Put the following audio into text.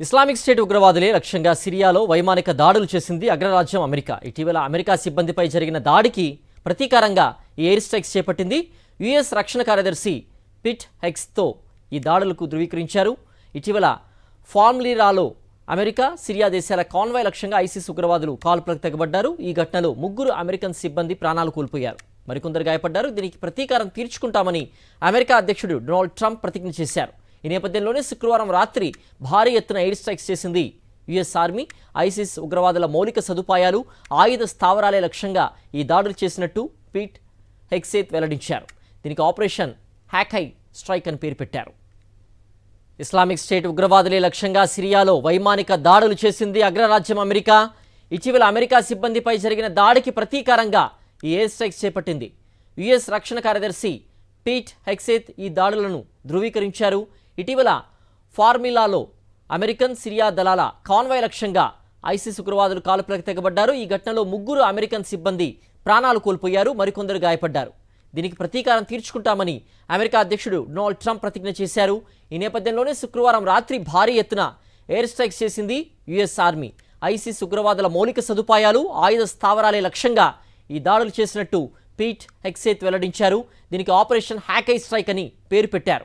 Islamic state ఉగ్రవాదులే లక్ష్యంగా సిరియాలో వైమానిక దాడులు చేసింది అగ్రరాజ్యం అమెరికా. ఇటీవల అమెరికా సిబ్బందిపై జరిగిన దాడికి ప్రతీకారంగా ఈ ఎయిర్ స్ట్రైక్స్ చేపట్టింది. యుఎస్ రక్షణ కార్యదర్శి పిట్ హెగ్స్తో ఈ దాడులకు ధృవీకరించారు. ఇటీవల ఫార్మ్లీరాలో అమెరికా, సిరియా దేశాల కాన్వాయ్ లక్ష్యంగా ఐసిస్ ఉగ్రవాదులు కాల్పులకు తెగబడ్డారు. ఈ ఘటనలో 3 అమెరికన్ సిబ్బంది ప్రాణాలు కోల్పోయారు, మరికొందరు గాయపడ్డారు. దీనికి ప్రతీకారం తీర్చుకుంటామని అమెరికా అధ్యక్షుడు డొనాల్డ్ ట్రంప్ ప్రతిజ్ఞ చేశారు. ఈ నేపథ్యంలోనే శుక్రవారం రాత్రి భారీ ఎత్తున ఎయిర్ స్ట్రైక్స్ చేసింది యుఎస్ ఆర్మీ. ఐసిస్ ఉగ్రవాదుల మౌలిక సదుపాయాలు, ఆయుధ స్థావరాలే లక్ష్యంగా ఈ దాడులు చేసినట్టు పీట్ హెగ్సేత్ వెల్లడించారు. దీనికి ఆపరేషన్ హ్యాకై స్ట్రైక్ అని పేరు పెట్టారు. ఇస్లామిక్ స్టేట్ ఉగ్రవాదులే లక్ష్యంగా సిరియాలో వైమానిక దాడులు చేసింది అగ్రరాజ్యం అమెరికా. ఇటీవల అమెరికా సిబ్బందిపై జరిగిన దాడికి ప్రతీకారంగా ఈ ఎయిర్ స్ట్రైక్స్ చేపట్టింది. యుఎస్ రక్షణ కార్యదర్శి పీట్ హెగ్సేత్ ఈ దాడులను ధృవీకరించారు. ఇటీవల ఫార్మిలాలో అమెరికన్, సిరియా దళాల కాన్వాయ్ లక్ష్యంగా ఐసిస్ ఉగ్రవాదులు కాల్పులకు తెగబడ్డారు. ఈ ఘటనలో 3 అమెరికన్ సిబ్బంది ప్రాణాలు కోల్పోయారు, మరికొందరు గాయపడ్డారు. దీనికి ప్రతీకారం తీర్చుకుంటామని అమెరికా అధ్యక్షుడు డొనాల్డ్ ట్రంప్ ప్రతిజ్ఞ చేశారు. ఈ నేపథ్యంలోనే శుక్రవారం రాత్రి భారీ ఎత్తున ఎయిర్ స్ట్రైక్స్ చేసింది యుఎస్ ఆర్మీ. ఐసిస్ ఉగ్రవాదుల మౌలిక సదుపాయాలు, ఆయుధ స్థావరాలే లక్ష్యంగా ఈ దాడులు చేసినట్టు పీట్ హెగ్సేత్ వెల్లడించారు. దీనికి ఆపరేషన్ హ్యాకై స్ట్రైక్ అని పేరు పెట్టారు.